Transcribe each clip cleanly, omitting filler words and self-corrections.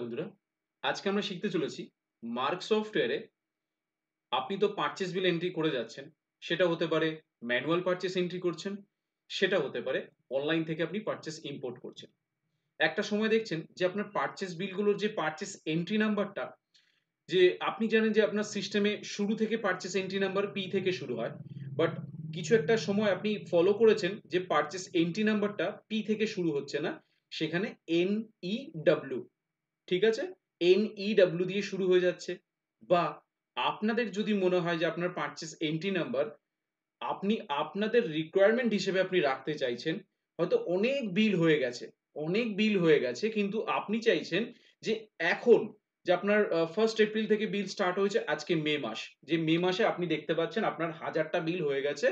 নমস্কার বন্ধুরা, আজকে আমরা শিখতে চলেছি মার্ক সফটওয়্যারে আপনি তো পারচেজ বিল এন্ট্রি করে যাচ্ছেন। সেটা হতে পারে ম্যানুয়াল পারচেজ এন্ট্রি করছেন, সেটা হতে পারে অনলাইন থেকে আপনি পারচেজ ইম্পোর্ট করছেন। একটা সময় দেখছেন যে আপনার পারচেজ বিলগুলোর যে পারচেজ এন্ট্রি নাম্বারটা, যে আপনি জানেন যে আপনার সিস্টেমে শুরু থেকে পারচেজ এন্ট্রি নাম্বার পি থেকে শুরু হয়। বাট কিছু একটা সময় আপনি ফলো করেছেন যে পারচেজ এন্ট্রি নাম্বারটা পি থেকে শুরু হচ্ছে না, সেখানে NEW, ঠিক আছে? NEW দিয়ে শুরু হয়ে যাচ্ছে। বা আপনাদের যদি মনে হয় যে আপনার পারচেজ এন্ট্রি নাম্বার আপনি আপনাদের রিকোয়ারমেন্ট হিসেবে আপনি রাখতে চাইছেন। হয়তো অনেক বিল হয়ে গেছে কিন্তু আপনি চাইছেন যে এখন যে আপনার 1st এপ্রিল থেকে বিল স্টার্ট হয়েছে, আজকে মে মাস। যে মে মাসে আপনি দেখতে পাচ্ছেন আপনার 1000 টা বিল হয়ে গেছে।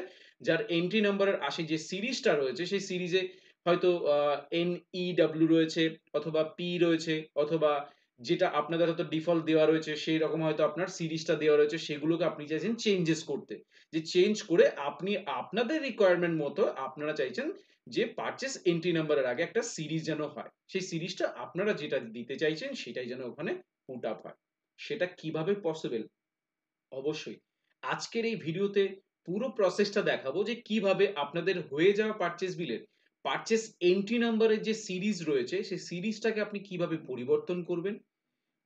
যার এন্ট্রি নাম্বারের আশে যে সিরিজটা রয়েছে সেই সিরিজে হয়তো NEW রয়েছে অথবা P রয়েছে, অথবা যেটা আপনাদের হয়তো ডিফল্ট দেওয়া রয়েছে সেই রকম হয়তো আপনার সিরিজটা দেওয়া রয়েছে, সেগুলোকে আপনি চাইছেন চেঞ্জেস করতে। যে চেঞ্জ করে আপনি আপনাদের রিকোয়ারমেন্ট মতো আপনারা চাইছেন যে পারচেজ এন্ট্রি নাম্বারের আগে একটা সিরিজ যেন হয়। সেই সিরিজটা আপনারা যেটা দিতে চাইছেন সেটাই যেন ওখানে পুট আপ হয়। সেটা কিভাবে পসিবল? অবশ্যই আজকের এই ভিডিওতে পুরো প্রসেসটা দেখাবো যে কিভাবে আপনাদের হয়ে যাওয়া পারচেজ বিলের পারচেজ এন্ট্রি নাম্বারের যে সিরিজ রয়েছে সেই সিরিজটাকে আপনি কিভাবে পরিবর্তন করবেন,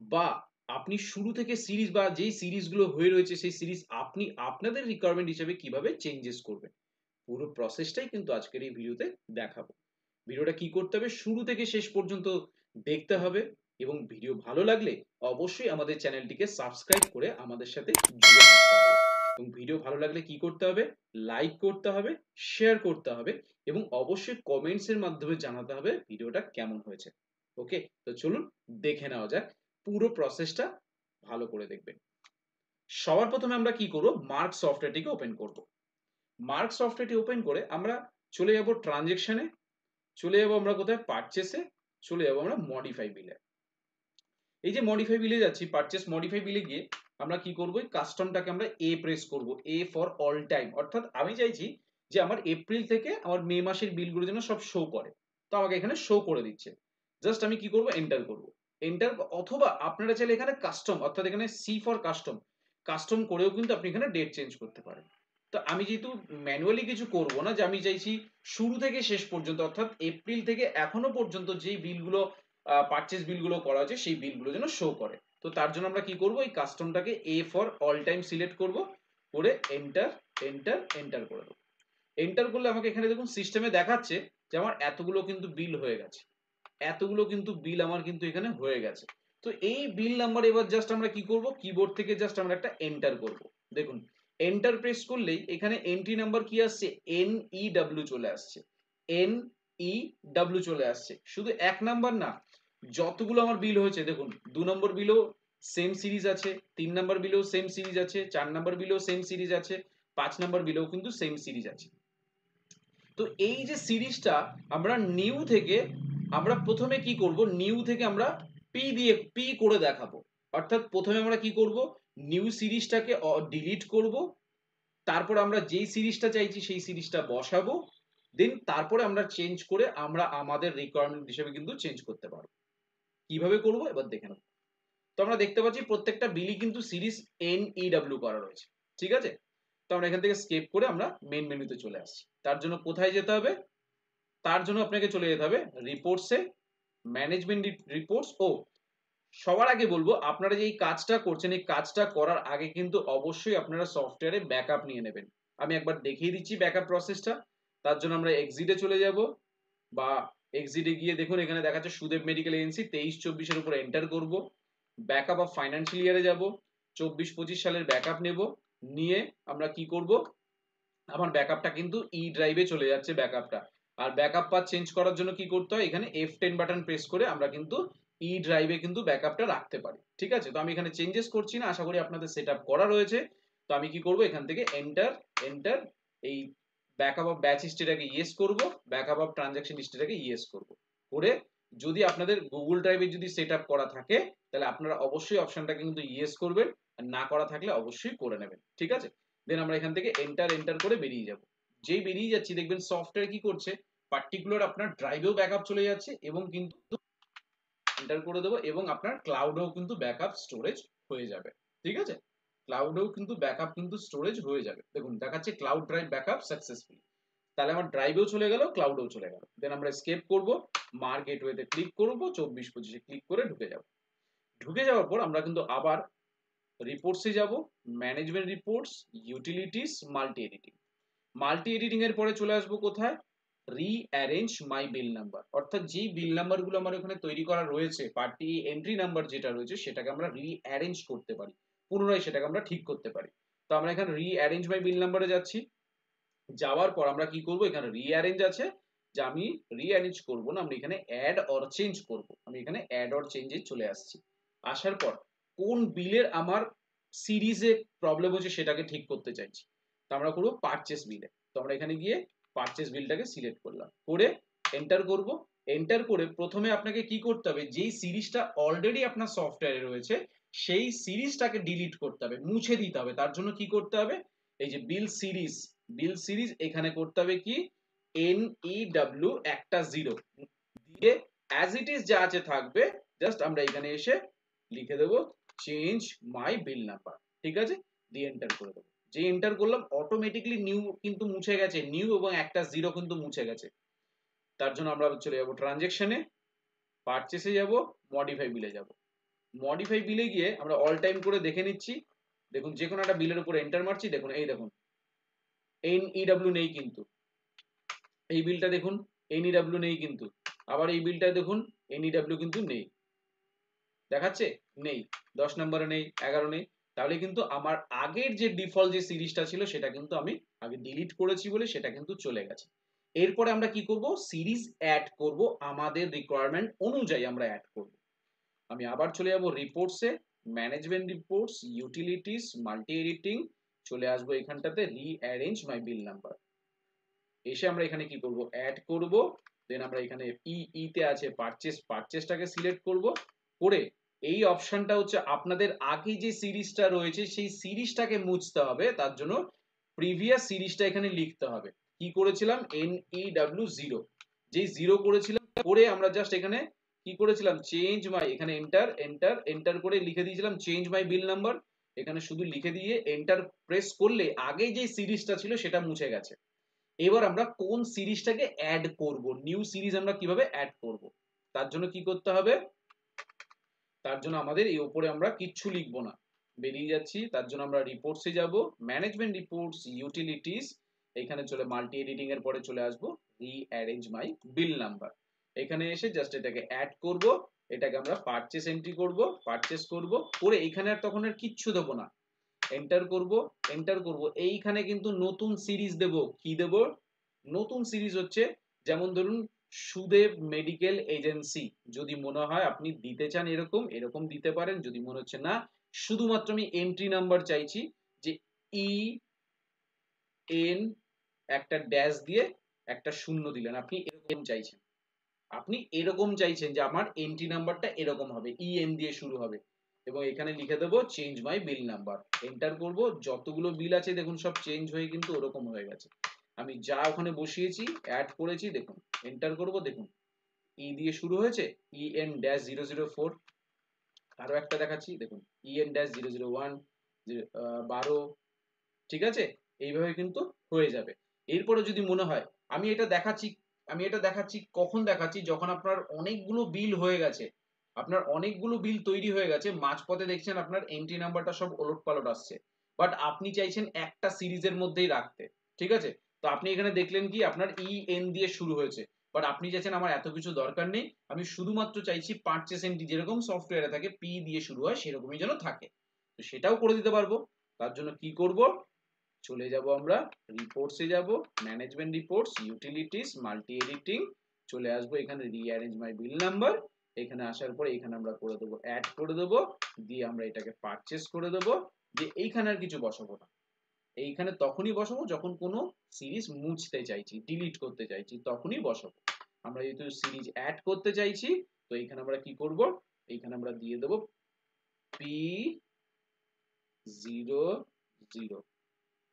বা আপনি শুরু থেকে সিরিজ বা যেই সিরিজগুলো হয়ে রয়েছে সেই সিরিজ আপনি আপনাদের রিকোয়ারমেন্ট হিসেবে কিভাবে চেঞ্জেস করবেন। পুরো প্রসেসটাই কিন্তু আজকের এই ভিডিওতে দেখাবো। ভিডিওটা কি করতে হবে? শুরু থেকে শেষ পর্যন্ত দেখতে হবে, এবং ভিডিও ভালো লাগলে অবশ্যই আমাদের চ্যানেলটিকে সাবস্ক্রাইব করে আমাদের সাথে জুড়ে থাকতে হবে। এবং ভিডিও ভালো লাগলে কি করতে হবে? লাইক করতে হবে, শেয়ার করতে হবে, এবং অবশ্যই কমেন্টস এর মাধ্যমে জানাতে হবে ভিডিওটা কেমন হয়েছে। ওকে, তো চলুন দেখে নেওয়া যাক। পুরো প্রসেসটা ভালো করে দেখবেন। সবার প্রথমে আমরা কি করব? মার্ক সফটওয়্যারটিকে ওপেন করব। মার্ক সফটওয়্যারটি ওপেন করে আমরা চলে যাব ট্রানজেকশনে, চলে যাব আমরা কোথায়? পারচেসে, চলে যাব আমরা মডিফাই বিলে। এই যে মডিফাই বিলে যাচ্ছি, পারচেস মডিফাই বিলে গিয়ে আমরা কি করব? এই কাস্টমটাকে আমরা প্রেস করব, ফর অল টাইম। অর্থাৎ আমি চাইছি যে আমার এপ্রিল থেকে আমার মে মাসের বিলগুলো যেন সব শো করে। তো আমাকে এখানে শো করে দিচ্ছে। জাস্ট আমি কি করব? এন্টার করব। এন্টার, অথবা আপনারা চাইলে এখানে কাস্টম, অর্থাৎ এখানে সি ফর কাস্টম, কাস্টম করেও কিন্তু আপনি এখানে ডেট চেঞ্জ করতে পারেন। তো আমি যেহেতু ম্যানুয়ালি কিছু করব না, যে আমি চাইছি শুরু থেকে শেষ পর্যন্ত, অর্থাৎ এপ্রিল থেকে এখনো পর্যন্ত যেই বিলগুলো পারচেজ বিলগুলো করা হয়েছে সেই বিলগুলো যেন শো করে। তো তার জন্য আমরা কি করব? এই কাস্টমটাকে ফর অল টাইম সিলেক্ট করব, করে এন্টার এন্টার এন্টার করে দেবো। এন্টার করলে আমাকে এখানে দেখুন সিস্টেমে দেখাচ্ছে যে আমার এতগুলো কিন্তু বিল হয়ে গেছে। এতগুলো কিন্তু বিল আমার কিন্তু এখানে হয়ে গেছে। তো এই বিল নাম্বার এবার জাস্ট আমরা কি করব? কিবোর্ড থেকে জাস্ট আমরা একটা এন্টার করব। দেখুন এন্টার প্রেস করলেই এখানে এন্ট্রি নাম্বার কি আসছে? NEW চলে আসছে। NEW চলে আসছে। শুধু এক নাম্বার না, যতগুলো আমার বিল হয়েছে দেখুন, 2 নম্বর বিলও সেম সিরিজ আছে, 3 নম্বর বিলেও সেম সিরিজ আছে, 4 নম্বর বিলেও সেম সিরিজ আছে, 5 নম্বর বিলেও কিন্তু সেম সিরিজ আছে। তো এই যে সিরিজটা আমরা নিউ থেকে, আমরা প্রথমে কি করব? নিউ থেকে আমরা পি করে দেখাবো। অর্থাৎ প্রথমে আমরা কি করব? নিউ সিরিজটাকে ডিলিট করব, তারপর আমরা যেই সিরিজটা চাইছি সেই সিরিজটা বসাবো, দেন তারপরে আমরা চেঞ্জ করে আমরা আমাদের রিকোয়ারমেন্ট হিসেবে কিন্তু চেঞ্জ করতে পারবো। কিভাবে করব এবার দেখে নেব। তো আমরা দেখতে পাচ্ছি প্রত্যেকটা বিলই কিন্তু সিরিজ NEW করা রয়েছে, ঠিক আছে? তো আমরা এখান থেকে স্কেপ করে আমরা মেইন মেনুতে চলে আসছি। তার জন্য কোথায় যেতে হবে? তার জন্য আপনাকে চলে যেতে হবে রিপোর্টসে, ম্যানেজমেন্ট রিপোর্টস। ও সবার আগে বলবো, আপনারা যে এই কাজটা করছেন এই কাজটা করার আগে কিন্তু অবশ্যই আপনারা সফটওয়্যারে ব্যাকআপ নিয়ে নেবেন। আমি একবার দেখিয়ে দিচ্ছি ব্যাকআপ প্রসেসটা। তার জন্য আমরা এক্সিটে চলে যাব, বা এক্সিটে গিয়ে দেখুন এখানে দেখাচ্ছে সুদেব মেডিকেল এজেন্সি 23-24 এর উপর এন্টার করব। ব্যাকআপ অফ ফাইন্যান্সিয়াল ইয়ারে যাব, 24-25 সালের ব্যাকআপ নেব। নিয়ে আমরা কি করব? আমার ব্যাকআপটা কিন্তু ড্রাইভে চলে যাচ্ছে ব্যাকআপটা। আর ব্যাকআপ পাথ চেঞ্জ করার জন্য কি করতে হয়? এখানে F10 বাটন প্রেস করে আমরা কিন্তু ড্রাইভে কিন্তু ব্যাকআপটা রাখতে পারি, ঠিক আছে? তো আমি এখানে চেঞ্জেস করছি না, আশা করি আপনাদের সেটআপ করা রয়েছে। তো আমি কি করব? এখান থেকে এন্টার এন্টার, এই ব্যাকআপ অফ ব্যাচ হিস্ট্রিটাকে ইয়েস করব, ব্যাকআপ অফ ট্রানজাকশন হিস্ট্রিটাকে ইয়েস করব। করে যদি আপনাদের গুগল ড্রাইভে যদি সেটআপ করা থাকে তাহলে আপনারা অবশ্যই অপশনটাকে কিন্তু ইয়েস করবেন, আর না করা থাকলে অবশ্যই করে নেবেন, ঠিক আছে? দেন আমরা এখান থেকে এন্টার এন্টার করে বেরিয়ে যাব। যেই বেরিয়ে যাচ্ছি দেখবেন সফটওয়্যার কি করছে? পার্টিকুলার আপনার ড্রাইভেও ব্যাকআপ চলে যাচ্ছে, এবং কিন্তু এন্টার করে দেবো এবং আপনার ক্লাউডেও কিন্তু ব্যাকআপ স্টোরেজ হয়ে যাবে। ঠিক আছে, ক্লাউডেও কিন্তু ব্যাকআপ কিন্তু স্টোরেজ হয়ে যাবে। দেখুন দেখাচ্ছে ক্লাউড ড্রাইভ ব্যাকআপ সাকসেসফুল, তাহলে আমার ড্রাইভেও চলে গেল, ক্লাউডেও চলে গেল। দেন আমরা এসকেপ করব, মার গেটওয়েতে ক্লিক করব, 24/25 ক্লিক করে ঢুকে যাব। ঢুকে যাওয়ার পর আমরা কিন্তু আবার রিপোর্টসে যাব, management reports, utilities, multi editing. Multi editing এর পরে চলে আসবো কোথায়, রিঅ্যারেঞ্জ মাই বিল নাম্বার, অর্থাৎ যেই বিল নাম্বারগুলো আমার ওখানে তৈরি করা রয়েছে, পার্টি এন্ট্রি নাম্বার যেটা রয়েছে সেটাকে আমরা রিঅ্যারেঞ্জ করতে পারি, পুনরায় সেটাকে আমরা ঠিক করতে পারি। তো আমরা এখানে রিঅ্যারেঞ্জ মাই বিল নাম্বারে যাচ্ছি। যাওয়ার পর আমরা কি করব, এখানে রিঅ্যারেঞ্জ আছে, যে আমি রিঅ্যারেঞ্জ করব না, আমি এখানে অ্যাড অর চেঞ্জ করব। আমি এখানে অ্যাড অর চেঞ্জে চলে আসছি। আসার পর কোন বিলের আমার সিরিজে প্রবলেম হচ্ছে সেটাকে ঠিক করতে চাইছি, তো আমরা করব পারচেস বিলে। তো আমরা এখানে গিয়ে পারচেস বিলটাকে সিলেক্ট করলাম, করে এন্টার করব। এন্টার করে প্রথমে আপনাকে কি করতে হবে, যেই সিরিজটা অলরেডি আপনার সফটওয়্যারে রয়েছে সেই সিরিজটাকে ডিলিট করতে হবে, মুছে দিতে হবে। তার জন্য কি করতে হবে, এই যে বিল সিরিজ এখানে করতে হবে কি, NEW একটা 0 দিয়ে অ্যাজ ইট ইজ যা আছে থাকবে, জাস্ট আমরা এখানে এসে লিখে দেব চেঞ্জ মাই বিল নাম্বার। ঠিক আছে, দিয়ে এন্টার করে দেবো। যে এন্টার করলাম অটোমেটিক্যালি নিউ কিন্তু মুছে গেছে, নিউ এবং একটা 0 কিন্তু মুছে গেছে। তার জন্য আমরা চলে যাব ট্রানজ্যাকশনে, পারচেসে যাব, মডিফাই বিলে যাব। মডিফাই বিলে গিয়ে আমরা অল টাইম করে দেখে নিচ্ছি। দেখুন যে কোনো একটা বিলের উপর এন্টার মারছি, দেখুন এই দেখুন NEW নেই কিন্তু, এই বিলটা দেখুন NEW নেই কিন্তু, আবার এই বিলটা দেখুন NEW কিন্তু নেই, দেখাচ্ছে নেই, 10 নম্বরে নেই, 11 নেই। তাহলে কিন্তু আমার আগের যে ডিফল্ট যে সিরিজটা ছিল সেটা কিন্তু আমি আগে ডিলিট করেছি বলে সেটা কিন্তু চলে গেছে। এরপরে আমরা কি করব, সিরিজ অ্যাড করব, আমাদের রিকোয়ারমেন্ট অনুযায়ী আমরা অ্যাড করব। আমি আবার চলে যাব রিপোর্টসে, management reports, utilities, multi editing, চলে আসবো এখানটাতে রিঅ্যারেঞ্জ মাই বিল নাম্বার। এসে আমরা এখানে কি করব, অ্যাড করব। দেন আমরা এখানে তে আছে পারচেসটাকে সিলেক্ট করব, করে এই অপশনটা হচ্ছে আপনাদের আগে যে সিরিজটা রয়েছে সেই সিরিজটাকে মুছতে হবে। তার জন্য প্রিভিয়াস সিরিজটা এখানে লিখতে হবে। কি করেছিলাম, NEW 0, যেই 0 করেছিলাম, করে আমরা জাস্ট এখানে কি করেছিলাম, চেঞ্জ মাই, এখানে এন্টার এন্টার এন্টার করে লিখে দিয়েছিলাম চেঞ্জ মাই বিল নাম্বার। এখানে শুধু লিখে দিয়ে এন্টার প্রেস করলে আগে যে সিরিজটা ছিল সেটা মুছে গেছে। এবার আমরা কোন সিরিজটাকে অ্যাড করব, নিউ সিরিজ আমরা কিভাবে অ্যাড করব, তার জন্য কি করতে হবে, তার জন্য আমাদের এই উপরে আমরা কিচ্ছু লিখবো না, বেরিয়ে যাচ্ছি। তার জন্য আমরা রিপোর্টসে যাব, ম্যানেজমেন্ট রিপোর্টস, ইউটিলিটিস, এখানে চলে মাল্টি এডিটিং এর পরে চলে আসবো রিঅ্যারেঞ্জ মাই বিল নাম্বার। এখানে এসে জাস্ট এটাকে অ্যাড করব, এটাকে আমরা পারচেস এন্ট্রি করব, পারচেস করব, করে এখানে আর তখন আর কিচ্ছু দেবো না, এন্টার করব। এন্টার করব, এইখানে কিন্তু নতুন সিরিজ দেব। কি দেব, নতুন সিরিজ হচ্ছে, যেমন ধরুন সুদেব মেডিকেল এজেন্সি, যদি মনে হয় আপনি দিতে চান এরকম এরকম দিতে পারেন। যদি মনে হচ্ছে না শুধুমাত্র আমি এন্ট্রি নাম্বার চাইছি, যে EN একটা ড্যাশ দিয়ে একটা শূন্য দিলেন, আপনি এরকম চাইছেন, আপনি এরকম চাইছেন যে আমার এন্ট্রি নাম্বারটা এরকম হবে, EN দিয়ে শুরু হবে, এবং এখানে লিখে দেবো change my bill number. Enter করব, যতগুলো বিল আছে দেখুন সব চেঞ্জ হয়ে কিন্তু ওরকম হয়ে গেছে। আমি যা ওখানে বসিয়েছি অ্যাড করেছি, দেখুন এন্টার করব, দেখুন দিয়ে শুরু হয়েছে, EN-004, আরো একটা দেখাচ্ছি, দেখুন EN-001, 12, ঠিক আছে, এইভাবে কিন্তু হয়ে যাবে। এরপরে যদি মনে হয়, আমি এটা দেখাচ্ছি, কখন দেখাচ্ছি, যখন আপনার অনেকগুলো বিল হয়ে গেছে, আপনার অনেকগুলো বিল তৈরি হয়ে গেছে, মাঝপথে দেখছেন আপনার এন্ট্রি নাম্বারটা সব ওলটপালট আসছে, বাট আপনি চাইছেন একটা সিরিজের মধ্যেই রাখতে। ঠিক আছে, তো আপনি এখানে দেখলেন কি আপনার EN দিয়ে শুরু হয়েছে, বাট আপনি চাইছেন আমার এত কিছু দরকার নেই, আমি শুধুমাত্র চাইছি পারচেস এন্ট্রি যেরকম সফটওয়্যারে থাকে P দিয়ে শুরু হয় সেরকমই যেন থাকে। তো সেটাও করে দিতে পারবো। তার জন্য কি করব, চলে যাব আমরা রিপোর্টসে, যাব management reports, utilities, multi editing, চলে আসবো এখানে রিঅ্যারেঞ্জ মাই বিল নাম্বার। এখানে আসার পরে এখানে আমরা করে দেবো অ্যাড করে দেবো, দিয়ে আমরা এটাকে পারচেস করে দেবো। যে এইখানে আর কিছু বসাবো না, এইখানে তখনই বসাবো যখন কোনো সিরিজ মুছতে চাইছি, ডিলিট করতে চাইছি, তখনই বসাবো। আমরা যেহেতু সিরিজ অ্যাড করতে চাইছি, তো এইখানে আমরা কি করব, এইখানে আমরা দিয়ে দেবো P00,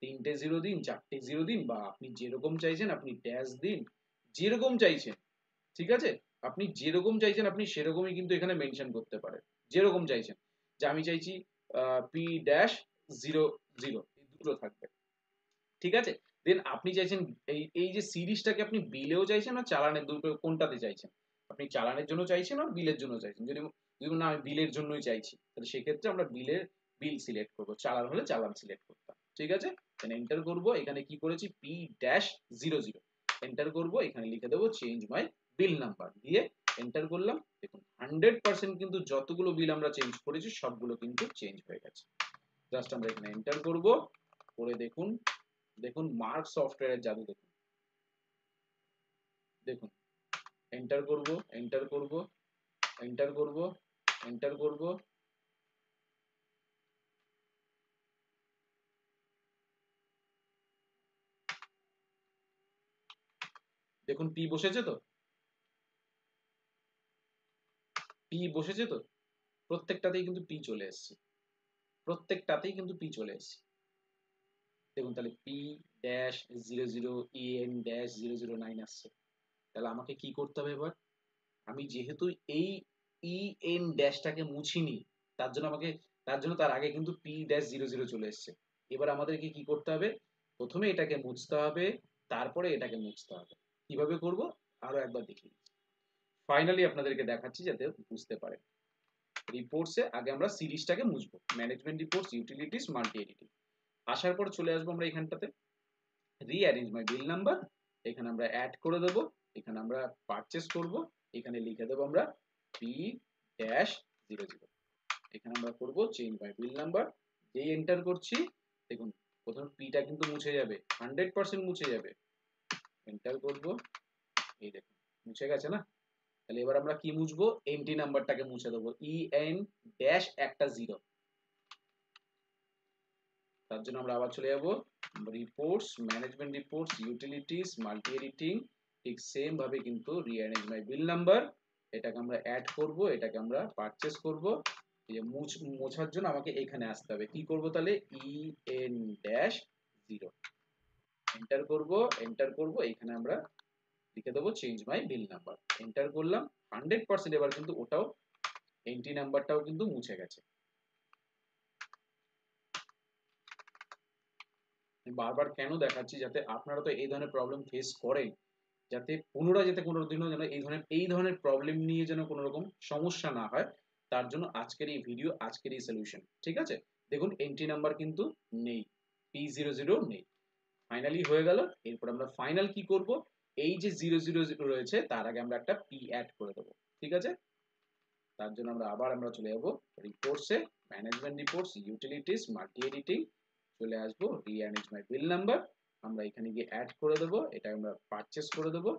3টে 0 দিন, 4টে 0 দিন, বা আপনি যেরকম চাইছেন, আপনি ড্যাশ দিন, যেরকম চাইছেন। ঠিক আছে, আপনি যেরকম চাইছেন আপনি সেরকমই কিন্তু এখানে মেনশন করতে পারেন, যেরকম চাইছেন, যে আমি চাইছি পি ড্যাশ জিরো জিরো, এই দুটো থাকবে, ঠিক আছে। দেন আপনি চাইছেন এই এই যে সিরিজটাকে আপনি বিলেও চাইছেন আর চালানের, দুটো কোনটাতে চাইছেন, আপনি চালানের জন্য চাইছেন আর বিলের জন্য চাইছেন। যদি যদি না আমি বিলের জন্যই চাইছি, তাহলে সেক্ষেত্রে আমরা বিলের বিল সিলেক্ট করবো, চালান হলে চালান সিলেক্ট করতাম, ঠিক আছে। দেন এন্টার করব, এখানে কি করেছি P dash zero zero, enter করব, এখানে লিখে দেবো চেঞ্জ মাই বিল নাম্বার, দিয়ে এন্টার করলাম। দেখুন 100% কিন্তু যতগুলো বিল আমরা চেঞ্জ করেছি সবগুলো কিন্তু চেঞ্জ হয়ে গেছে। জাস্ট আমরা এখানে এন্টার করব, করে দেখুন, দেখুন মার্ক সফটওয়্যারের জাদু, দেখুন দেখুন এন্টার করব, এন্টার করব, এন্টার করব, এন্টার করব, দেখুন পি বসেছে তো, পি বসেছে তো, প্রত্যেকটাতেই কিন্তু পি চলে এসেছে, প্রত্যেকটাতেই কিন্তু পি চলে এসেছে। দেখুন তাহলে P dash zero zero N dash 009 আসছে। তাহলে আমাকে কি করতে হবে এবার, আমি যেহেতু এই ই এন ড্যাশটাকে মুছিনি, তার জন্য আমাকে, তার জন্য তার আগে কিন্তু পি ড্যাশ জিরো জিরো চলে এসেছে। এবার আমাদেরকে কি করতে হবে, প্রথমে এটাকে মুছতে হবে, তারপরে এটাকে মুছতে হবে। কিভাবে করব আরো একবার দেখি, ফাইনালি আপনাদেরকে দেখাচ্ছি যাতে বুঝতে পারেন। রিপোর্টসে আগে আমরা সিরিজটাকে মুছবো, management reports, utilities, multi editing. আসার পর চলে আসবো আমরা এখানটাতে রিঅ্যারেঞ্জ মাই বিল নাম্বার, এখানে আমরা অ্যাড করে দেবো, এখানে আমরা পারচেস করব, এখানে লিখে দেবো আমরা পি ড্যাশ জিরো জিরো, এখানে আমরা করব চেঞ্জ বাই বিল নাম্বার, যেই এন্টার করছি দেখুন প্রথমে পিটা কিন্তু মুছে যাবে, 100% মুছে যাবে, এন্টার করব, এই দেখুন মুছে গেছে না। তাহলে এবার আমরা কি মুছবো, এন্ট্রি নাম্বারটাকে মুছে দেবো, ই এন ড্যাশ একটা জিরো। তার জন্য আমরা আবার চলে যাব reports, management reports, utilities, multi editing, ঠিক সেম ভাবে কিন্তু রিঅ্যারেঞ্জ মাই বিল নাম্বার, এটাকে আমরা অ্যাড করব, এটাকে আমরা পারচেস করব। এই যে মোছার জন্য আমাকে এখানে আসতে হবে, কি করব তাহলে E N dash zero, enter করব, এন্টার করব, এখানে আমরা লিখে দেবো change my bill number, enter করলাম। 100% এবার কিন্তু ওটাও এন্ট্রি নাম্বারটাও কিন্তু মুছে গেছে। বারবার কেন দেখাচ্ছি, যাতে আপনারা তো এই ধরনের প্রবলেম ফেস করেন, যাতে পুনরায় যাতে কোনোদিনও যেন এই ধরনের প্রবলেম নিয়ে যেন কোনো রকম সমস্যা না হয়, তার জন্য আজকের এই ভিডিও, আজকের এই সলিউশন, ঠিক আছে। দেখুন এন্ট্রি নাম্বার কিন্তু নেই, পি জিরো জিরো নেই, ফাইনালি হয়ে গেল। এরপর আমরা ফাইনাল কি করব, এই যে জিরো জিরো জিরো রয়েছে তার আগে আমরা একটা পি অ্যাড করে দেবো, ঠিক আছে। তার জন্য আমরা চলে যাব রিপোর্টসে, management reports, utilities, multi editing, চলে আসবো রিঅ্যারেঞ্জ মাই বিল নাম্বার, আমরা এখানে গিয়ে অ্যাড করে দেবো, এটা আমরা পারচেস করে দেবো।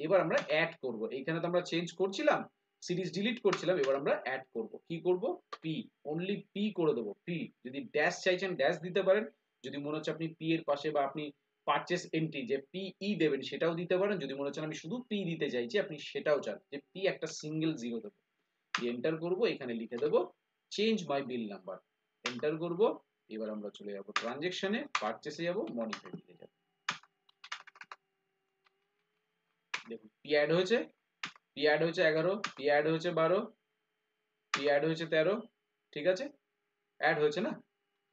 এবার আমরা অ্যাড করব, এইখানে তো আমরা চেঞ্জ করছিলাম, সিরিজ ডিলিট করছিলাম, এবার আমরা অ্যাড করব, কি করব পি, অনলি পি করে দেবো পি। যদি ড্যাশ চাইছেন ড্যাশ দিতে পারেন, যদি মনে হচ্ছে আপনি পি এর পাশে বা আপনি পারচেস এন্ট্রি যে পি ই দেবেন সেটাও দিতে পারেন, যদি মনে হচ্ছে আমি শুধু পি দিতে চাইছি আপনি সেটাও চান, যে পি একটা সিঙ্গেল জিরো দেবো, এন্টার করব, এখানে লিখে দেবো change my bill number, enter করব। এবার আমরা চলে যাব ট্রানজেকশনে, পারচেসে যাব, মডিফাই দিতে যাব, দেখুন পি অ্যাড হয়েছে, পি অ্যাড হয়েছে 11, পি অ্যাড হয়েছে 12, পি অ্যাড হয়েছে 13, ঠিক আছে, অ্যাড হয়েছে না।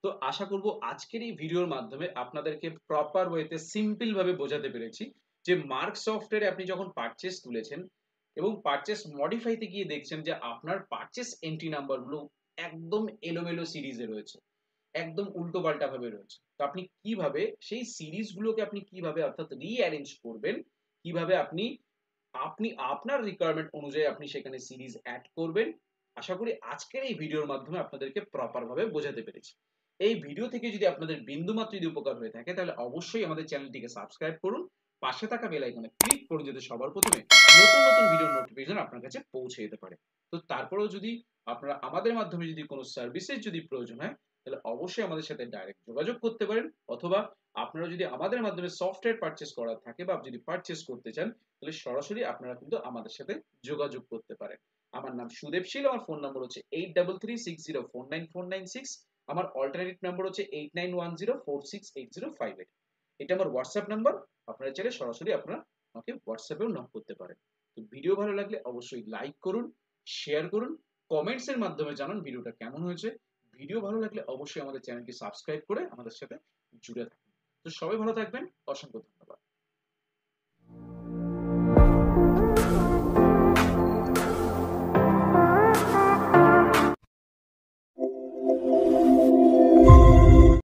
তো আশা করব আজকের এই ভিডিওর মাধ্যমে আপনাদেরকে প্রপার ওয়েতে সিম্পল ভাবে বোঝাতে পেরেছি যে মার্ক সফটওয়্যারে আপনি যখন পারচেস তুলেছেন এবং পারচেস মডিফাইতে গিয়ে দেখছেন যে আপনার পারচেস এন্ট্রি নাম্বারগুলো একদম এলোমেলো সিরিজে রয়েছে, একদম উল্টো পাল্টা ভাবে রয়েছে। তো আপনি কিভাবে সেই সিরিজগুলোকে আপনি কিভাবে অর্থাৎ রিঅ্যারেঞ্জ করবেন, কিভাবে আপনি আপনি আপনার রিকোয়ারমেন্ট অনুযায়ী আপনি সেখানে সিরিজ অ্যাড করবেন, আশা করি আজকের এই ভিডিওর মাধ্যমে আপনাদেরকে প্রপার ভাবে বোঝাতে পেরেছি। এই ভিডিও থেকে যদি আপনাদের বিন্দুমাত্র যদি উপকার হয়ে থাকে তাহলে অবশ্যই আমাদের চ্যানেলটিকে সাবস্ক্রাইব করুন, পাশে থাকা বেল আইকনে ক্লিক করুন যাতে সবার প্রথমে নতুন নতুন ভিডিওর নোটিফিকেশন আপনার কাছে পৌঁছে যেতে পারে। তো তারপরেও যদি আপনারা আমাদের মাধ্যমে যদি কোনো সার্ভিসের যদি প্রয়োজন হয় তাহলে অবশ্যই আমাদের সাথে ডাইরেক্ট যোগাযোগ করতে পারেন, অথবা আপনারা যদি আমাদের মাধ্যমে সফটওয়্যার পারচেস করার থাকে বা যদি পারচেস করতে চান তাহলে সরাসরি আপনারা কিন্তু আমাদের সাথে যোগাযোগ করতে পারেন। আমার নাম সুদেব শীল, আমার ফোন নাম্বার হচ্ছে 8336049496, আমার অল্টারনেটিভ নাম্বার হচ্ছে 8910468058, এটা আমার হোয়াটসঅ্যাপ নাম্বার, আপনারা চাইলে সরাসরি আপনারা আমাকে হোয়াটসঅ্যাপেও নক করতে পারেন। তো তো ভিডিও ভালো লাগলে অবশ্যই লাইক করুন, শেয়ার করুন, কমেন্টস এর মাধ্যমে জানান ভিডিওটা কেমন হয়েছে। ভিডিও ভালো লাগলে অবশ্যই আমাদের চ্যানেলটি সাবস্ক্রাইব করে আমাদের সাথে জুড়ে থাকুন। তো সবাই ভালো থাকবেন, অসংখ্য ধন্যবাদ।